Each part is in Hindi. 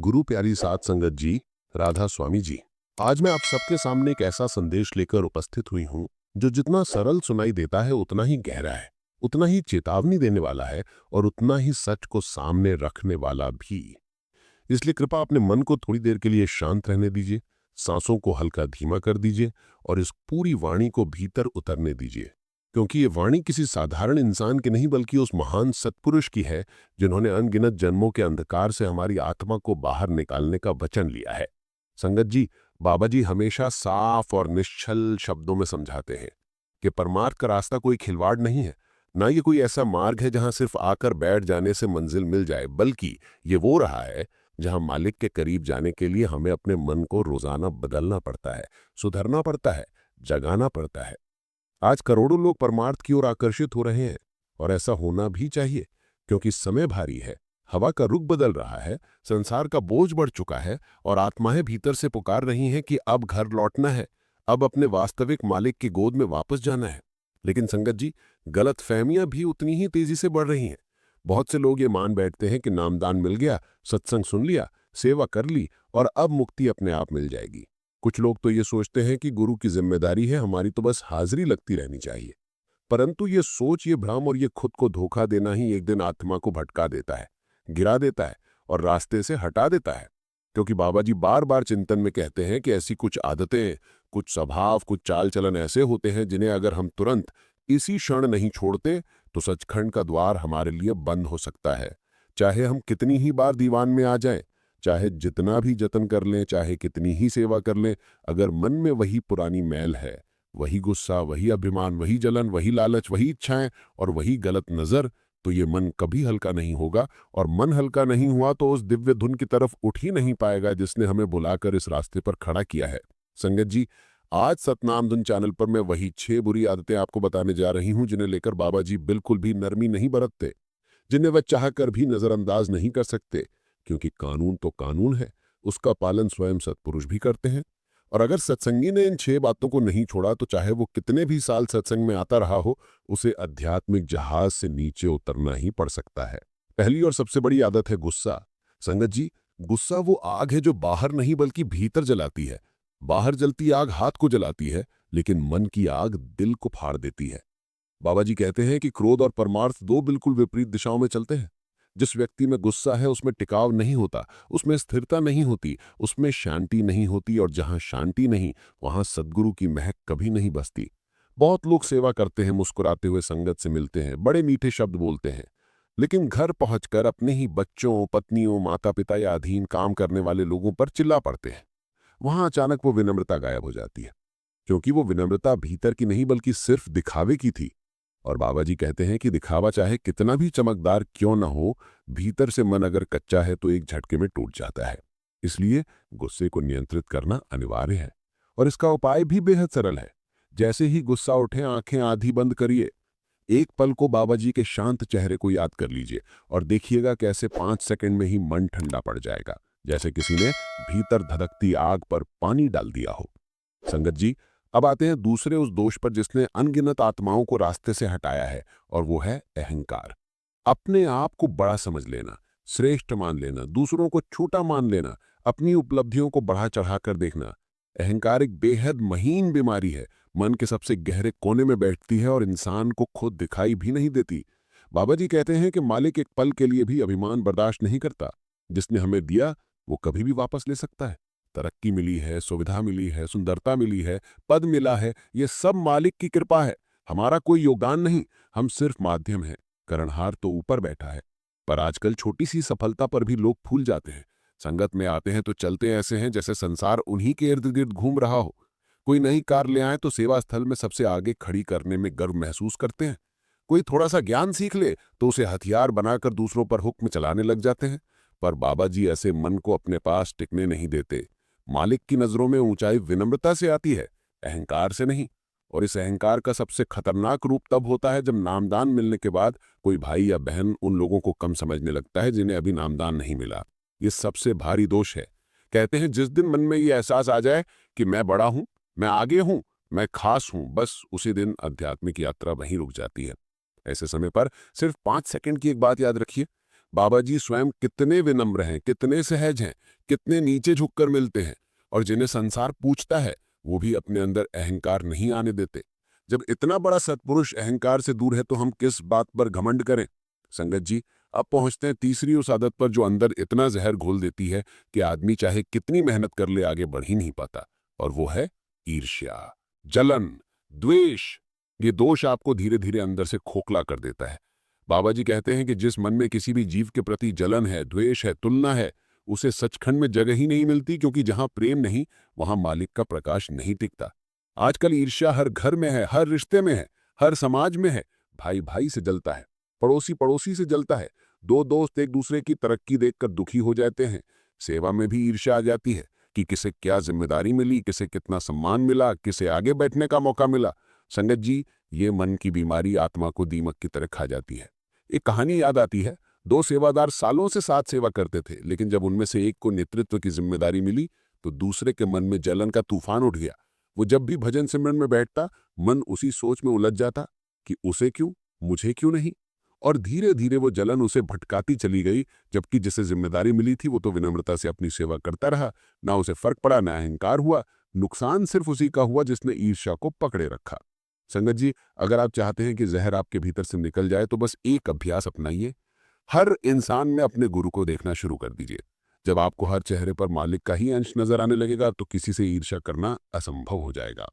गुरु प्यारी साध संगत जी, राधा स्वामी जी। आज मैं आप सबके सामने एक ऐसा संदेश लेकर उपस्थित हुई हूँ जो जितना सरल सुनाई देता है उतना ही गहरा है, उतना ही चेतावनी देने वाला है और उतना ही सच को सामने रखने वाला भी। इसलिए कृपया अपने मन को थोड़ी देर के लिए शांत रहने दीजिए, सांसों को हल्का धीमा कर दीजिए और इस पूरी वाणी को भीतर उतरने दीजिए, क्योंकि ये वाणी किसी साधारण इंसान की नहीं बल्कि उस महान सत्पुरुष की है जिन्होंने अनगिनत जन्मों के अंधकार से हमारी आत्मा को बाहर निकालने का वचन लिया है। संगत जी, बाबा जी हमेशा साफ और निश्चल शब्दों में समझाते हैं कि परमार्थ का रास्ता कोई खिलवाड़ नहीं है, ना ये कोई ऐसा मार्ग है जहां सिर्फ आकर बैठ जाने से मंजिल मिल जाए, बल्कि ये वो रहा है जहां मालिक के करीब जाने के लिए हमें अपने मन को रोजाना बदलना पड़ता है, सुधरना पड़ता है, जगाना पड़ता है। आज करोड़ों लोग परमार्थ की ओर आकर्षित हो रहे हैं और ऐसा होना भी चाहिए, क्योंकि समय भारी है, हवा का रुख बदल रहा है, संसार का बोझ बढ़ चुका है और आत्माएं भीतर से पुकार रही हैं कि अब घर लौटना है, अब अपने वास्तविक मालिक की गोद में वापस जाना है। लेकिन संगत जी, गलत फहमियां भी उतनी ही तेजी से बढ़ रही हैं। बहुत से लोग ये मान बैठते हैं कि नामदान मिल गया, सत्संग सुन लिया, सेवा कर ली और अब मुक्ति अपने आप मिल जाएगी। कुछ लोग तो ये सोचते हैं कि गुरु की जिम्मेदारी है, हमारी तो बस हाजिरी लगती रहनी चाहिए। परंतु ये सोच, ये भ्रम और ये खुद को धोखा देना ही एक दिन आत्मा को भटका देता है, गिरा देता है और रास्ते से हटा देता है। क्योंकि बाबा जी बार बार चिंतन में कहते हैं कि ऐसी कुछ आदतें, कुछ स्वभाव, कुछ चाल चलन ऐसे होते हैं जिन्हें अगर हम तुरंत इसी क्षण नहीं छोड़ते तो सचखंड का द्वार हमारे लिए बंद हो सकता है। चाहे हम कितनी ही बार दीवान में आ जाएं, चाहे जितना भी जतन कर लें, चाहे कितनी ही सेवा कर लें, अगर मन में वही पुरानी मैल है, वही गुस्सा, वही अभिमान, वही जलन, वही लालच, वही इच्छाएं और वही गलत नजर, तो ये मन कभी हल्का नहीं होगा। और मन हल्का नहीं हुआ तो उस दिव्य धुन की तरफ उठ ही नहीं पाएगा जिसने हमें बुलाकर इस रास्ते पर खड़ा किया है। संगत जी, आज सतनाम धुन चैनल पर मैं वही 6 बुरी आदतें आपको बताने जा रही हूं जिन्हें लेकर बाबा जी बिल्कुल भी नरमी नहीं बरतते, जिन्हें वह चाहकर भी नजरअंदाज नहीं कर सकते, क्योंकि कानून तो कानून है, उसका पालन स्वयं सत्पुरुष भी करते हैं। और अगर सत्संगी ने इन 6 बातों को नहीं छोड़ा तो चाहे वो कितने भी साल सत्संग में आता रहा हो, उसे आध्यात्मिक जहाज से नीचे उतरना ही पड़ सकता है। पहली और सबसे बड़ी आदत है गुस्सा। संगत जी, गुस्सा वो आग है जो बाहर नहीं बल्कि भीतर जलाती है। बाहर जलती आग हाथ को जलाती है, लेकिन मन की आग दिल को फाड़ देती है। बाबा जी कहते हैं कि क्रोध और परमार्थ दो बिल्कुल विपरीत दिशाओं में चलते हैं। जिस व्यक्ति में गुस्सा है उसमें टिकाव नहीं होता, उसमें स्थिरता नहीं होती, उसमें शांति नहीं होती और जहां शांति नहीं, वहां सद्गुरु की महक कभी नहीं बसती। बहुत लोग सेवा करते हैं, मुस्कुराते हुए संगत से मिलते हैं, बड़े मीठे शब्द बोलते हैं, लेकिन घर पहुंचकर अपने ही बच्चों, पत्नियों, माता पिता या अधीन काम करने वाले लोगों पर चिल्ला पड़ते हैं। वहां अचानक वो विनम्रता गायब हो जाती है, क्योंकि वो विनम्रता भीतर की नहीं बल्कि सिर्फ दिखावे की थी। और बाबा जी कहते हैं कि दिखावा चाहे कितना भी चमकदार क्यों ना हो, भीतर से मन अगर कच्चा है तो एक झटके में टूट जाता है। इसलिए गुस्से को नियंत्रित करना अनिवार्य है और इसका उपाय भी बेहद सरल है। जैसे ही गुस्सा उठे, आंखें आधी बंद करिए, एक पल को बाबा जी के शांत चेहरे को याद कर लीजिए और देखिएगा कैसे 5 सेकंड में ही मन ठंडा पड़ जाएगा, जैसे किसी ने भीतर धधकती आग पर पानी डाल दिया हो। संगत जी, अब आते हैं दूसरे उस दोष पर जिसने अनगिनत आत्माओं को रास्ते से हटाया है, और वो है अहंकार। अपने आप को बड़ा समझ लेना, श्रेष्ठ मान लेना, दूसरों को छोटा मान लेना, अपनी उपलब्धियों को बढ़ा चढ़ा कर देखना। अहंकार एक बेहद महीन बीमारी है, मन के सबसे गहरे कोने में बैठती है और इंसान को खुद दिखाई भी नहीं देती। बाबा जी कहते हैं कि मालिक एक पल के लिए भी अभिमान बर्दाश्त नहीं करता। जिसने हमें दिया वो कभी भी वापस ले सकता है। तरक्की मिली है, सुविधा मिली है, सुंदरता मिली है, पद मिला है, ये सब मालिक की कृपा है, हमारा कोई योगदान नहीं। हम सिर्फ माध्यम हैं, करणहार तो ऊपर बैठा है। पर आजकल छोटी सी सफलता पर भी लोग फूल जाते हैं। संगत में आते हैं तो चलते ऐसे हैं जैसे संसार उन्हीं के इर्द गिर्द घूम रहा हो। कोई नई कार ले आए तो सेवा स्थल में सबसे आगे खड़ी करने में गर्व महसूस करते हैं। कोई थोड़ा सा ज्ञान सीख ले तो उसे हथियार बनाकर दूसरों पर हुक्म चलाने लग जाते हैं। पर बाबा जी ऐसे मन को अपने पास टिकने नहीं देते। मालिक की नजरों में ऊंचाई विनम्रता से आती है, अहंकार से नहीं। और इस अहंकार का सबसे खतरनाक रूप तब होता है जब नामदान मिलने के बाद कोई भाई या बहन उन लोगों को कम समझने लगता है जिन्हें अभी नामदान नहीं मिला। ये सबसे भारी दोष है। कहते हैं जिस दिन मन में ये एहसास आ जाए कि मैं बड़ा हूं, मैं आगे हूं, मैं खास हूं, बस उसी दिन आध्यात्मिक यात्रा वहीं रुक जाती है। ऐसे समय पर सिर्फ 5 सेकंड की एक बात याद रखिए। बाबा जी स्वयं कितने विनम्र हैं, कितने सहज हैं, कितने नीचे झुककर मिलते हैं, और जिन्हें संसार पूछता है वो भी अपने अंदर अहंकार नहीं आने देते। जब इतना बड़ा सत्पुरुष अहंकार से दूर है तो हम किस बात पर घमंड करें। संगत जी, अब पहुंचते हैं तीसरी उस आदत पर जो अंदर इतना जहर घोल देती है कि आदमी चाहे कितनी मेहनत कर ले आगे बढ़ ही नहीं पाता, और वो है ईर्ष्या, जलन, द्वेष। ये दोष आपको धीरे धीरे अंदर से खोखला कर देता है। बाबा जी कहते हैं कि जिस मन में किसी भी जीव के प्रति जलन है, द्वेष है, तुलना है, उसे सचखंड में जगह ही नहीं मिलती, क्योंकि जहां प्रेम नहीं वहां मालिक का प्रकाश नहीं टिकता। आजकल ईर्ष्या हर घर में है, हर रिश्ते में है, हर समाज में है। भाई भाई से जलता है, पड़ोसी पड़ोसी से जलता है, दो दोस्त एक दूसरे की तरक्की देखकर दुखी हो जाते हैं। सेवा में भी ईर्ष्या आ जाती है कि किसे क्या जिम्मेदारी मिली, किसे कितना सम्मान मिला, किसे आगे बैठने का मौका मिला। संगत जी, ये मन की बीमारी आत्मा को दीमक की तरह खा जाती है। एक कहानी याद आती है। दो सेवादार सालों से साथ सेवा करते थे, लेकिन जब उनमें से एक को नेतृत्व की जिम्मेदारी मिली तो दूसरे के मन में जलन का तूफान उठ गया। वो जब भी भजन सिमरन में बैठता, मन उसी सोच में उलझ जाता कि उसे क्यों, मुझे क्यों नहीं। और धीरे धीरे वो जलन उसे भटकाती चली गई, जबकि जिसे जिम्मेदारी मिली थी वो तो विनम्रता से अपनी सेवा करता रहा। ना उसे फर्क पड़ा, ना अहंकार हुआ। नुकसान सिर्फ उसी का हुआ जिसने ईर्ष्या को पकड़े रखा। संगत जी, अगर आप चाहते हैं कि जहर आपके भीतर से निकल जाए तो बस एक अभ्यास अपनाइए। हर इंसान में अपने गुरु को देखना शुरू कर दीजिए। जब आपको हर चेहरे पर मालिक का ही अंश नजर आने लगेगा तो किसी से ईर्ष्या करना असंभव हो जाएगा।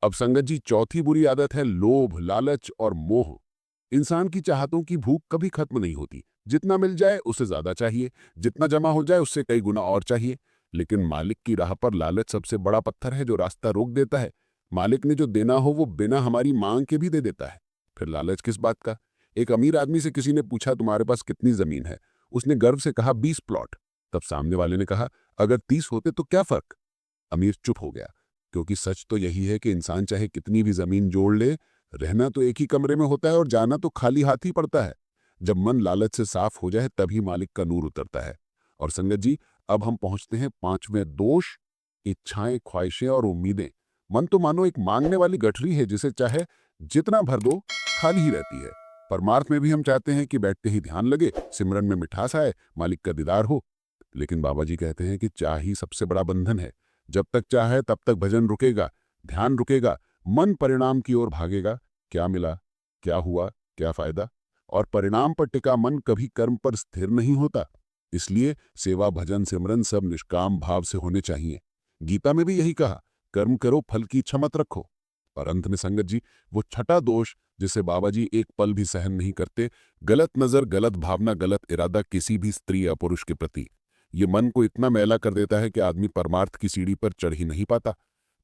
अब संगत जी, चौथी बुरी आदत है लोभ, लालच और मोह। इंसान की चाहतों की भूख कभी खत्म नहीं होती। जितना मिल जाए उससे ज्यादा चाहिए, जितना जमा हो जाए उससे कई गुना और चाहिए। लेकिन मालिक की राह पर लालच सबसे बड़ा पत्थर है जो रास्ता रोक देता है। मालिक ने जो देना हो वो बिना हमारी मांग के भी दे देता है। फिर लालच किस बात का। एक अमीर आदमी से किसी ने पूछा, तुम्हारे पास कितनी जमीन है? उसने गर्व से कहा, 20 प्लॉट। तब सामने वाले ने कहा, अगर 30 होते तो क्या फर्क? अमीर चुप हो गया, क्योंकि सच तो यही है कि इंसान चाहे कितनी भी जमीन जोड़ ले, रहना तो एक ही कमरे में होता है और जाना तो खाली हाथ ही पड़ता है। जब मन लालच से साफ हो जाए तभी मालिक का नूर उतरता है। और संगत जी, अब हम पहुंचते हैं पांचवें दोष, इच्छाएं, ख्वाहिशें और उम्मीदें। मन तो मानो एक मांगने वाली गठरी है जिसे चाहे जितना भर दो खाली ही रहती है। परमार्थ में भी हम चाहते हैं कि बैठते ही ध्यान लगे, सिमरन में मिठास आए, मालिक का दीदार हो। लेकिन बाबा जी कहते हैं कि चाह ही सबसे बड़ा बंधन है। जब तक चाहे तब तक भजन रुकेगा, ध्यान रुकेगा, मन परिणाम की ओर भागेगा। क्या मिला, क्या हुआ, क्या फायदा? और परिणाम पर टिका मन कभी कर्म पर स्थिर नहीं होता। इसलिए सेवा, भजन, सिमरन सब निष्काम भाव से होने चाहिए। गीता में भी यही कहा, कर्म करो, फल की इच्छा मत रखो। और अंत में संगत जी, वो छठा दोष जिसे बाबा जी एक पल भी सहन नहीं करते, गलत नजर, गलत भावना, गलत इरादा किसी भी स्त्री या पुरुष के प्रति। ये मन को इतना मैला कर देता है कि आदमी परमार्थ की सीढ़ी पर चढ़ ही नहीं पाता।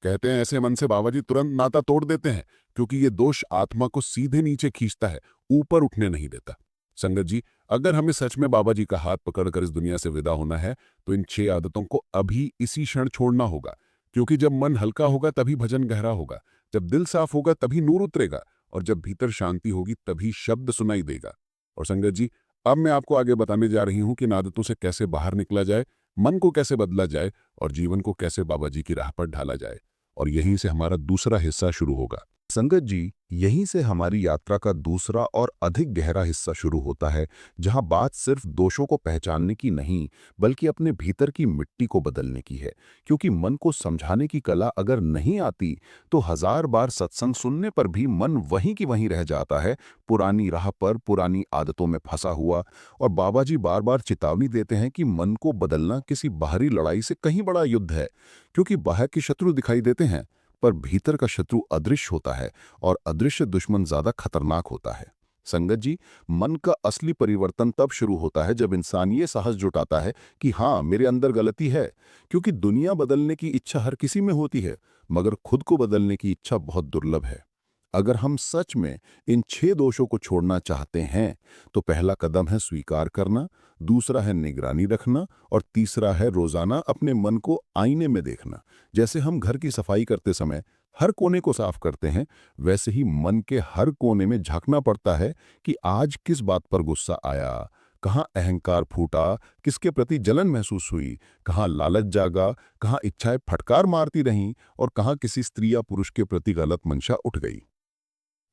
कहते हैं ऐसे मन से बाबा जी तुरंत नाता तोड़ देते हैं, क्योंकि ये दोष आत्मा को सीधे नीचे खींचता है, ऊपर उठने नहीं देता। संगत जी, अगर हमें सच में बाबा जी का हाथ पकड़कर इस दुनिया से विदा होना है तो इन 6 आदतों को अभी इसी क्षण छोड़ना होगा। क्योंकि जब मन हल्का होगा तभी भजन गहरा होगा, जब दिल साफ होगा तभी नूर उतरेगा, और जब भीतर शांति होगी तभी शब्द सुनाई देगा। और संगत जी, अब मैं आपको आगे बताने जा रही हूं कि इन आदतों से कैसे बाहर निकला जाए, मन को कैसे बदला जाए और जीवन को कैसे बाबा जी की राह पर ढाला जाए। और यहीं से हमारा दूसरा हिस्सा शुरू होगा। संगत जी, यहीं से हमारी यात्रा का दूसरा और अधिक गहरा हिस्सा शुरू होता है, जहां बात सिर्फ दोषों को पहचानने की नहीं, बल्कि अपने भीतर की मिट्टी को बदलने की है। क्योंकि मन को समझाने की कला अगर नहीं आती, तो हजार बार सत्संग सुनने पर भी मन वहीं की वहीं रह जाता है, पुरानी राह पर, पुरानी आदतों में फंसा हुआ। और बाबा जी बार बार चेतावनी देते हैं कि मन को बदलना किसी बाहरी लड़ाई से कहीं बड़ा युद्ध है, क्योंकि बाहर के शत्रु दिखाई देते हैं, पर भीतर का शत्रु अदृश्य होता है, और अदृश्य दुश्मन ज्यादा खतरनाक होता है। संगत जी, मन का असली परिवर्तन तब शुरू होता है जब इंसान ये साहस जुटाता है कि हाँ, मेरे अंदर गलती है। क्योंकि दुनिया बदलने की इच्छा हर किसी में होती है, मगर खुद को बदलने की इच्छा बहुत दुर्लभ है। अगर हम सच में इन 6 दोषों को छोड़ना चाहते हैं, तो पहला कदम है स्वीकार करना, दूसरा है निगरानी रखना, और तीसरा है रोजाना अपने मन को आईने में देखना। जैसे हम घर की सफाई करते समय हर कोने को साफ करते हैं, वैसे ही मन के हर कोने में झांकना पड़ता है कि आज किस बात पर गुस्सा आया, कहाँ अहंकार फूटा, किसके प्रति जलन महसूस हुई, कहाँ लालच जागा, कहाँ इच्छाएं फटकार मारती रहीं, और कहाँ किसी स्त्री या पुरुष के प्रति गलत मंशा उठ गई।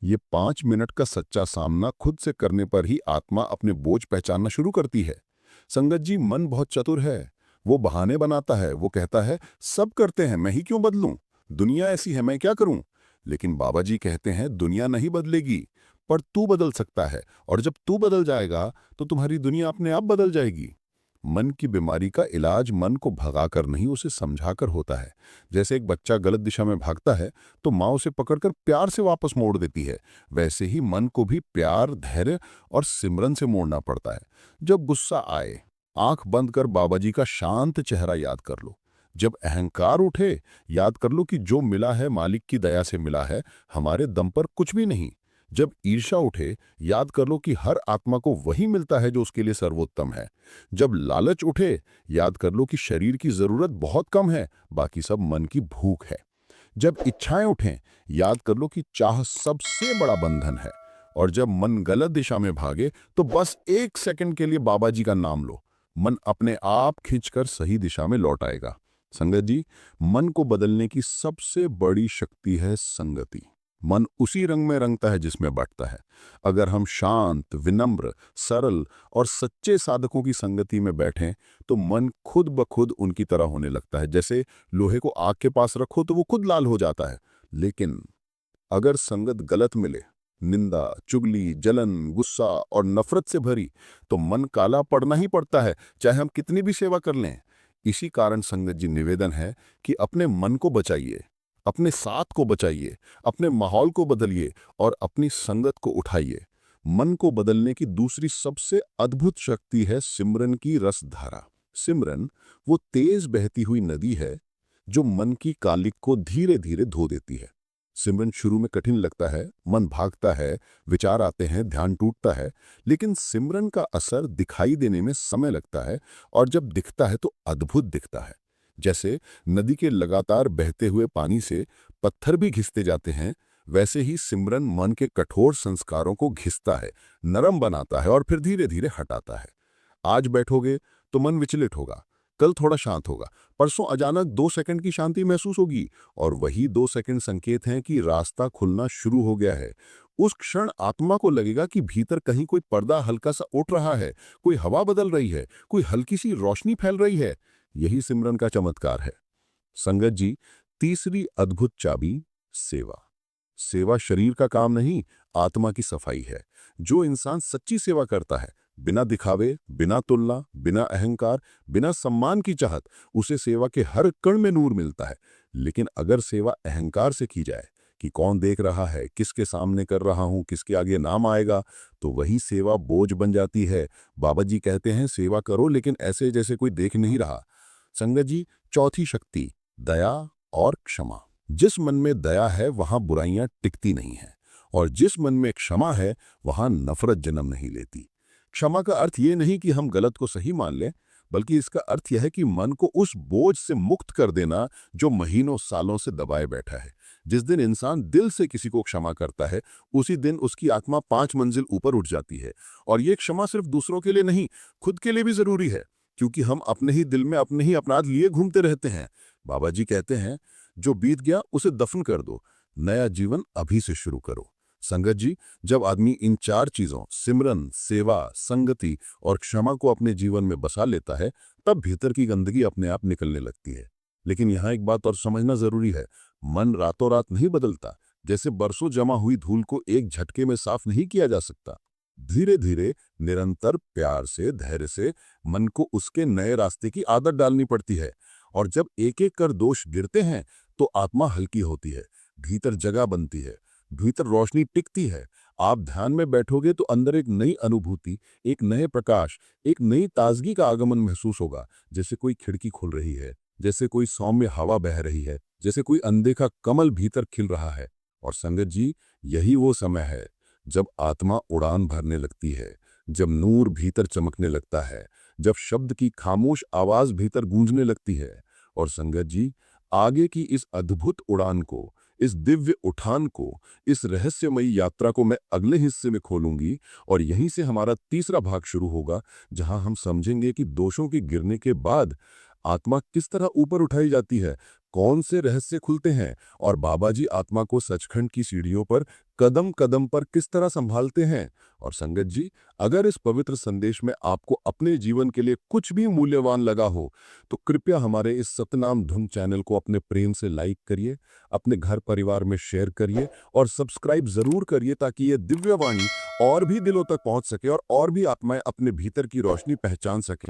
ये 5 मिनट का सच्चा सामना खुद से करने पर ही आत्मा अपने बोझ पहचानना शुरू करती है। संगत जी, मन बहुत चतुर है। वो बहाने बनाता है, वो कहता है सब करते हैं, मैं ही क्यों बदलूं, दुनिया ऐसी है, मैं क्या करूं। लेकिन बाबा जी कहते हैं दुनिया नहीं बदलेगी, पर तू बदल सकता है, और जब तू बदल जाएगा तो तुम्हारी दुनिया अपने आप बदल जाएगी। मन की बीमारी का इलाज मन को भगाकर नहीं, उसे समझाकर होता है। जैसे एक बच्चा गलत दिशा में भागता है तो माँ उसे पकड़कर प्यार से वापस मोड़ देती है, वैसे ही मन को भी प्यार, धैर्य और सिमरन से मोड़ना पड़ता है। जब गुस्सा आए, आंख बंद कर बाबा जी का शांत चेहरा याद कर लो। जब अहंकार उठे, याद कर लो कि जो मिला है मालिक की दया से मिला है, हमारे दम पर कुछ भी नहीं। जब ईर्ष्या उठे, याद कर लो कि हर आत्मा को वही मिलता है जो उसके लिए सर्वोत्तम है। जब लालच उठे, याद कर लो कि शरीर की जरूरत बहुत कम है, बाकी सब मन की भूख है। जब इच्छाएं उठें, याद कर लो कि चाह सबसे बड़ा बंधन है। और जब मन गलत दिशा में भागे तो बस 1 सेकंड के लिए बाबा जी का नाम लो, मन अपने आप खींचकर सही दिशा में लौट आएगा। संगत जी, मन को बदलने की सबसे बड़ी शक्ति है संगति। मन उसी रंग में रंगता है जिसमें बंटता है। अगर हम शांत, विनम्र, सरल और सच्चे साधकों की संगति में बैठें तो मन खुद ब खुद उनकी तरह होने लगता है। जैसे लोहे को आग के पास रखो तो वो खुद लाल हो जाता है। लेकिन अगर संगत गलत मिले, निंदा, चुगली, जलन, गुस्सा और नफरत से भरी, तो मन काला पड़ना ही पड़ता है, चाहे हम कितनी भी सेवा कर लें। इसी कारण संगत जी, निवेदन है कि अपने मन को बचाइए, अपने साथ को बचाइए, अपने माहौल को बदलिए और अपनी संगत को उठाइए। मन को बदलने की दूसरी सबसे अद्भुत शक्ति है सिमरन की रसधारा। सिमरन वो तेज बहती हुई नदी है जो मन की कालिक को धीरे धीरे धो देती है। सिमरन शुरू में कठिन लगता है, मन भागता है, विचार आते हैं, ध्यान टूटता है, लेकिन सिमरन का असर दिखाई देने में समय लगता है, और जब दिखता है तो अद्भुत दिखता है। जैसे नदी के लगातार बहते हुए पानी से पत्थर भी घिसते जाते हैं, वैसे ही सिमरन मन के कठोर संस्कारों को घिसता है, नरम बनाता है और फिर धीरे धीरे हटाता है। आज बैठोगे तो मन विचलित होगा, कल थोड़ा शांत होगा, परसों अचानक 2 सेकंड की शांति महसूस होगी, और वही 2 सेकंड संकेत हैं कि रास्ता खुलना शुरू हो गया है। उस क्षण आत्मा को लगेगा कि भीतर कहीं कोई पर्दा हल्का सा उठ रहा है, कोई हवा बदल रही है, कोई हल्की सी रोशनी फैल रही है। यही सिमरन का चमत्कार है। संगत जी, तीसरी अद्भुत चाबी सेवा। सेवा शरीर का काम नहीं, आत्मा की सफाई है। जो इंसान सच्ची सेवा करता है, बिना दिखावे, बिना तुलना, बिना अहंकार, बिना सम्मान की चाहत, उसे सेवा के हर कण में नूर मिलता है। लेकिन अगर सेवा अहंकार से की जाए कि कौन देख रहा है, किसके सामने कर रहा हूं, किसके आगे नाम आएगा, तो वही सेवा बोझ बन जाती है। बाबा जी कहते हैं सेवा करो लेकिन ऐसे जैसे कोई देख नहीं रहा। संगत जी, चौथी शक्ति दया और क्षमा। जिस मन में दया है वहां बुराइयां टिकती नहीं हैं, और जिस मन में क्षमा है वहां नफरत जन्म नहीं लेती। क्षमा का अर्थ ये नहीं कि हम गलत को सही मान लें, बल्कि इसका अर्थ यह है कि मन को उस बोझ से मुक्त कर देना जो महीनों सालों से दबाए बैठा है। जिस दिन इंसान दिल से किसी को क्षमा करता है, उसी दिन उसकी आत्मा 5 मंजिल ऊपर उठ जाती है। और ये क्षमा सिर्फ दूसरों के लिए नहीं, खुद के लिए भी जरूरी है, क्योंकि हम अपने ही दिल में अपने ही अपराध लिए घूमते रहते हैं। बाबा जी कहते हैं जो बीत गया उसे दफन कर दो, नया जीवन अभी से शुरू करो। संगत जी, जब आदमी इन 4 चीजों सिमरन, सेवा, संगति और क्षमा को अपने जीवन में बसा लेता है, तब भीतर की गंदगी अपने आप निकलने लगती है। लेकिन यहाँ एक बात और समझना जरूरी है, मन रातों रात नहीं बदलता। जैसे बरसों जमा हुई धूल को एक झटके में साफ नहीं किया जा सकता। धीरे धीरे, निरंतर प्यार से, धैर्य से मन को उसके नए रास्ते की आदत डालनी पड़ती है। और जब एक एक कर दोष गिरते हैं तो आत्मा हल्की होती है, भीतर जगह बनती है, भीतर रोशनी टिकती है। आप ध्यान में बैठोगे तो अंदर एक नई अनुभूति, एक नए प्रकाश, एक नई ताजगी का आगमन महसूस होगा। जैसे कोई खिड़की खुल रही है, जैसे कोई सौम्य हवा बह रही है, जैसे कोई अनदेखा कमल भीतर खिल रहा है। और संगत जी, यही वो समय है जब आत्मा उड़ान भरने लगती है, जब नूर भीतर चमकने लगता है, जब शब्द की खामोश आवाज भीतर गूंजने लगती है। और संगत जी, आगे की इस अद्भुत उड़ान को, इस दिव्य उठान को, इस रहस्यमयी यात्रा को मैं अगले हिस्से में खोलूंगी, और यहीं से हमारा तीसरा भाग शुरू होगा, जहां हम समझेंगे कि दोषों के गिरने के बाद आत्मा किस तरह ऊपर उठाई जाती है, कौन से रहस्य खुलते हैं और बाबा जी आत्मा को सचखंड की सीढ़ियों पर कदम कदम पर किस तरह संभालते हैं। और संगत जी, अगर इस पवित्र संदेश में आपको अपने जीवन के लिए कुछ भी मूल्यवान लगा हो तो कृपया हमारे इस सतनाम धुन चैनल को अपने प्रेम से लाइक करिए, अपने घर परिवार में शेयर करिए और सब्सक्राइब जरूर करिए, ताकि ये दिव्य वाणी और भी दिलों तक पहुंच सके और भी आत्माएं अपने भीतर की रोशनी पहचान सकें।